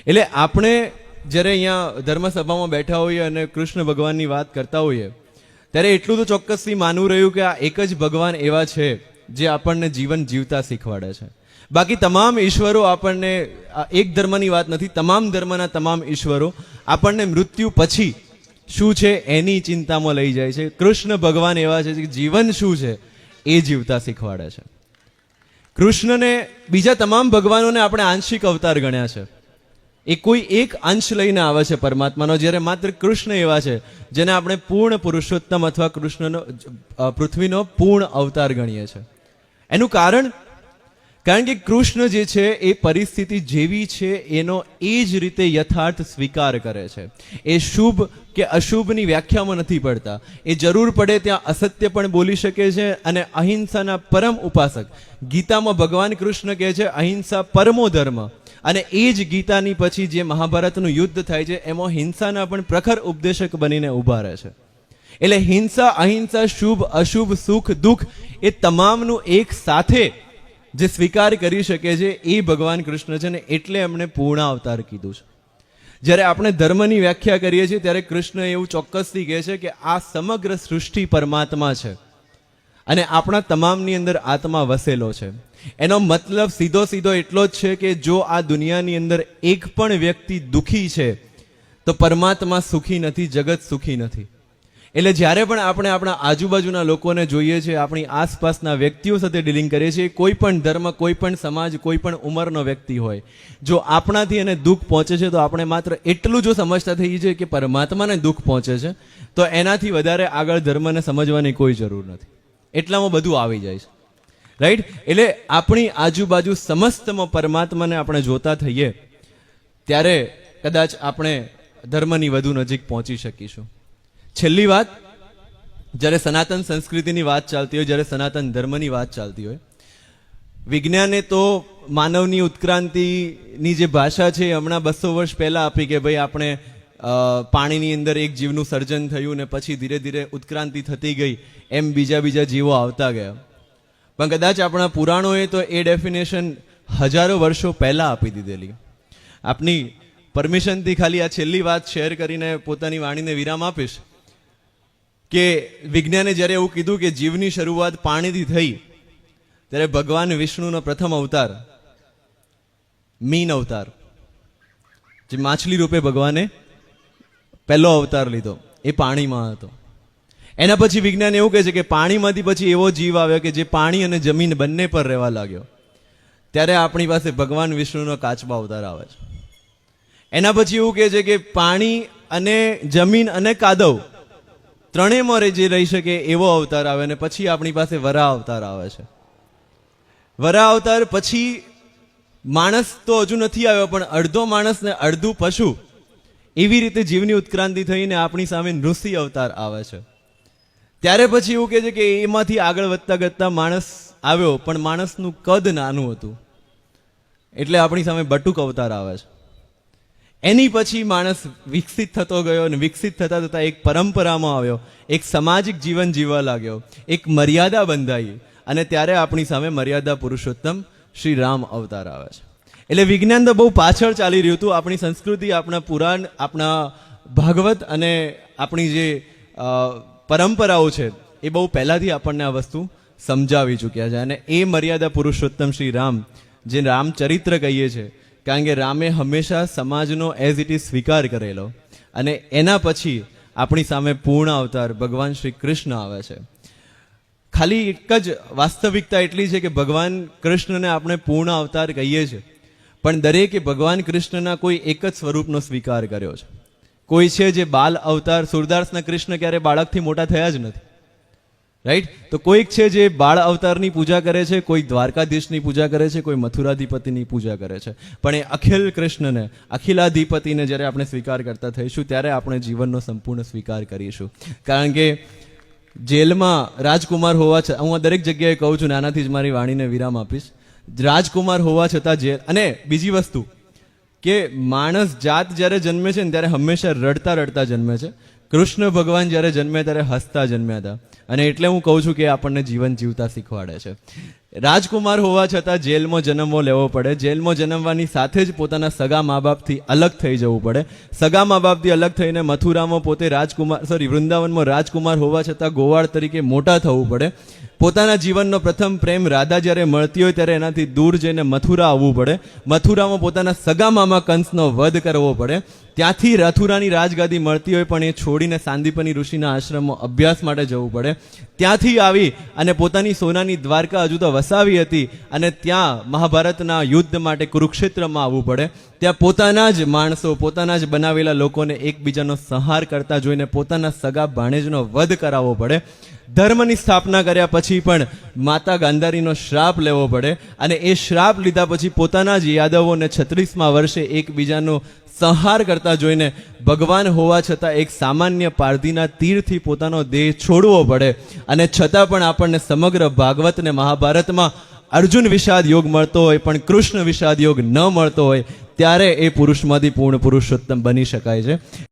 એટલે આપણે જ્યારે અહીંયા ધર્મસભામાં બેઠા હોઈએ અને કૃષ્ણ ભગવાનની વાત કરતા હોઈએ ત્યારે એટલું તો ચોક્કસથી માનવું રહ્યું કે આ એક જ ભગવાન એવા છે જે આપણને જીવન જીવતા શીખવાડે છે. બાકી તમામ ઈશ્વરો આપણને, એક ધર્મની વાત નથી, તમામ ધર્મના તમામ ઈશ્વરો આપણને મૃત્યુ પછી શું છે એની ચિંતામાં લઈ જાય છે. કૃષ્ણ ભગવાન એવા છે કે જીવન શું છે એ જીવતા શીખવાડે છે. કૃષ્ણને બીજા તમામ ભગવાનોને આપણે આંશિક અવતાર ગણ્યા છે. એ કોઈ એક અંશ લઈને આવે છે પરમાત્માનો, જ્યારે માત્ર કૃષ્ણ એવા છે જેને આપણે પૂર્ણ પુરુષોત્તમ અથવા કૃષ્ણનો પૃથ્વીનો પૂર્ણ અવતાર ગણીએ છીએ. એનું કારણ કે કૃષ્ણ જે છે એ પરિસ્થિતિ જેવી છે એનો એ જ રીતે યથાર્થ સ્વીકાર કરે છે. એ શુભ કે અશુભની વ્યાખ્યામાં નથી પડતા. એ જરૂર પડે ત્યાં અસત્ય પણ બોલી શકે છે અને અહિંસાના પરમ ઉપાસક. ગીતામાં ભગવાન કૃષ્ણ કહે છે અહિંસા પરમો ધર્મ, અને એ જ ગીતાની પછી જે મહાભારતનું યુદ્ધ થાય છે એમાં હિંસાના પણ પ્રખર ઉપદેશક બનીને ઊભા રહે છે. એટલે હિંસા, અહિંસા, શુભ અશુભ, સુખ દુઃખ એ તમામનું એક સાથે જે સ્વીકાર કરી શકે છે એ ભગવાન કૃષ્ણ છે ને, એટલે એમણે પૂર્ણ અવતાર કીધું છે. જ્યારે આપણે ધર્મની વ્યાખ્યા કરીએ છીએ ત્યારે કૃષ્ણ એવું ચોક્કસથી કહે છે કે આ સમગ્ર સૃષ્ટિ પરમાત્મા છે અને આપણા તમામની અંદર આત્મા વસેલો છે. એનો મતલબ સીધો એટલો જ છે કે જો આ દુનિયાની અંદર એક પણ વ્યક્તિ દુઃખી છે તો પરમાત્મા સુખી નથી, જગત સુખી નથી. એટલે જ્યારે પણ આપણે આપણા આજુબાજુના લોકોને જોઈએ છીએ, આપણી આસપાસના વ્યક્તિઓ સાથે ડીલિંગ કરીએ છીએ, કોઈ પણ ધર્મ, કોઈ પણ સમાજ, કોઈ પણ ઉંમરનો વ્યક્તિ હોય, જો આપણાથી એને દુઃખ પહોંચે છે તો આપણે માત્ર એટલું જો સમજતા થઈ જઈએ કે પરમાત્માને દુઃખ પહોંચે છે તો એનાથી વધારે આગળ ધર્મને સમજવાની કોઈ જરૂર નથી. એટલામાં બધું આવી જાય છે, રાઈટ? એટલે આપણી આજુબાજુ સમસ્તમાં પરમાત્માને આપણે જોતા થઈએ ત્યારે કદાચ આપણે ધર્મની વધુ નજીક પહોંચી શકીશું. છેલ્લી વાત, જ્યારે સનાતન સંસ્કૃતિની વાત ચાલતી હોય, જ્યારે સનાતન ધર્મની વાત ચાલતી હોય, વિજ્ઞાને તો માનવની ઉત્ક્રાંતિની જે ભાષા છે હમણાં 200 વર્ષ પહેલા આપી કે ભાઈ આપણે પાણીની અંદર એક જીવનું સર્જન થયું ને પછી ધીરે ધીરે ઉત્ક્રાંતિ થતી ગઈ, એમ બીજા જીવો આવતા ગયા. પણ કદાચ આપણા પુરાણોએ તો એ ડેફિનેશન હજારો વર્ષો પહેલા આપી દીધેલી. આપની પરમિશનથી ખાલી આ છેલ્લી વાત શેર કરીને પોતાની વાણીને વિરામ આપીશ કે વિજ્ઞાને જ્યારે એવું કીધું કે જીવની શરૂઆત પાણીથી થઈ ત્યારે ભગવાન વિષ્ણુનો પ્રથમ અવતાર મીન અવતાર, જે માછલી રૂપે ભગવાને પહેલો અવતાર લીધો, એ પાણીમાં હતો. એના પછી વિજ્ઞાન એવું કહે છે કે પાણીમાંથી પછી એવો જીવ આવ્યો કે જે પાણી અને જમીન બંને પર રહેવા લાગ્યો. ત્યારે આપણી પાસે ભગવાન વિષ્ણુનો કાચબા અવતાર આવે છે. એના પછી એવું કહે છે કે પાણી અને જમીન અને કાદવ ત્રણેયમાં જે રહી શકે એવો અવતાર આવે, અને પછી આપણી પાસે વરાહ અવતાર આવે છે. વરાહ અવતાર પછી માણસ તો હજુ નથી આવ્યો, પણ અડધો માણસ ને અડધું પશુ, એવી રીતે જીવની ઉત્ક્રાંતિ થઈને આપણી સામે નૃસિંહ અવતાર આવે છે. ત્યારે પછી એવું કહે છે કે એમાંથી આગળ વધતા માણસ આવ્યો, પણ માણસનું કદ નાનું હતું એટલે આપણી સામે બટુક અવતાર આવે છે. એની પછી માણસ વિકસિત થતો ગયો અને વિકસિત થતા એક પરંપરામાં આવ્યો, એક સામાજિક જીવન જીવવા લાગ્યો, એક મર્યાદા બંધાઈ, અને ત્યારે આપણી સામે મર્યાદા પુરુષોત્તમ શ્રી રામ અવતાર આવે છે. એટલે વિજ્ઞાન તો બહુ પાછળ ચાલી રહ્યું હતું. આપણી સંસ્કૃતિ, આપણા પુરાણ, આપણા ભાગવત અને આપણી જે પરંપરાઓ છે એ બહુ પહેલાંથી આપણને આ વસ્તુ સમજાવી ચૂક્યા છે. અને એ મર્યાદા પુરુષોત્તમ શ્રી રામ, જે રામચરિત્ર કહીએ છીએ, કારણ કે રામે હંમેશા સમાજનો એઝ ઇટ ઇઝ સ્વીકાર કરેલો, અને એના પછી આપણી સામે પૂર્ણ અવતાર ભગવાન શ્રી કૃષ્ણ આવે છે. ખાલી એક જ વાસ્તવિકતા એટલી છે કે ભગવાન કૃષ્ણને આપણે પૂર્ણ અવતાર કહીએ છીએ, પણ દરેકે ભગવાન કૃષ્ણના કોઈ એક જ સ્વરૂપનો સ્વીકાર કર્યો છે. કોઈ છે જે બાલ અવતાર, સુરદાસના કૃષ્ણ ક્યારે બાળકથી મોટા થયા જ નથી, રાઈટ? તો કોઈક છે જે બાળ અવતારની પૂજા કરે છે, કોઈ દ્વારકાધીશની પૂજા કરે છે, કોઈ મથુરાધિપતિની પૂજા કરે છે, પણ એ અખિલ કૃષ્ણને, અખિલાધિપતિને જ્યારે આપણે સ્વીકાર કરતા થઈશું ત્યારે આપણે જીવનનો સંપૂર્ણ સ્વીકાર કરીશું. કારણ કે જેલમાં રાજકુમાર હોવા છતાં, હું દરેક જગ્યાએ કહું છું, નાનાથી જ મારી વાણીને વિરામ આપીશ, રાજકુમાર હોવા છતાં જેલ. અને બીજી વસ્તુ કે માણસ જાત જ્યારે જન્મે છે ને ત્યારે હંમેશા રડતા જન્મે છે. કૃષ્ણ ભગવાન જ્યારે જન્મ્યા ત્યારે હસતા જન્મ્યા હતા, અને એટલે હું કહું છું કે આપણને જીવન જીવતા શીખવાડે છે. રાજકુમાર હોવા છતાં જેલમાં જન્મવો લેવો પડે, જેલમાં જન્મવાની સાથે જ પોતાના સગા મા બાપથી અલગ થઈ જવું પડે, સગા મા બાપથી અલગ થઈને મથુરામાં પોતે વૃંદાવનમાં રાજકુમાર હોવા છતાં ગોવાળ તરીકે મોટા થવું પડે, પોતાના જીવનનો પ્રથમ પ્રેમ રાધા જ્યારે મળતી હોય ત્યારે એનાથી દૂર જઈને મથુરા આવવું પડે, મથુરામાં પોતાના સગા મામા કંસનો વધ કરવો પડે, ત્યાંથી મથુરાની રાજગાદી મળતી હોય પણ એ છોડીને સાંદીપની ઋષિના આશ્રમમાં અભ્યાસ માટે જવું પડે, ત્યાંથી આવી અને પોતાની સોનાની દ્વારકા હજુ તો વસાવી હતી અને ત્યાં મહાભારતના યુદ્ધ માટે કુરુક્ષેત્રમાં આવવું પડે, ત્યાં પોતાના જ માણસો, પોતાના જ બનાવેલા લોકોને એકબીજાનો સંહાર કરતા જોઈને પોતાના સગા ભાણેજનો વધ કરાવવો પડે, ધર્મની સ્થાપના કર્યા પછી પણ માતા ગાંધારીનો શ્રાપ લેવો પડે અને એ શ્રાપ લીધા પછી પોતાના જ યાદવોને 36મા વર્ષે એકબીજાનો સંહાર કરતા જોઈને ભગવાન હોવા છતાં એક સામાન્ય પારધીના તીરથી પોતાનો દેહ છોડવો પડે અને છતાં પણ આપણને સમગ્ર ભાગવત અને મહાભારતમાં અર્જુન વિષાદ યોગ મળતો હોય પણ કૃષ્ણ વિષાદ યોગ ન મળતો હોય ત્યારે એ પુરુષમાંથી પૂર્ણ પુરુષોત્તમ બની શકાય છે.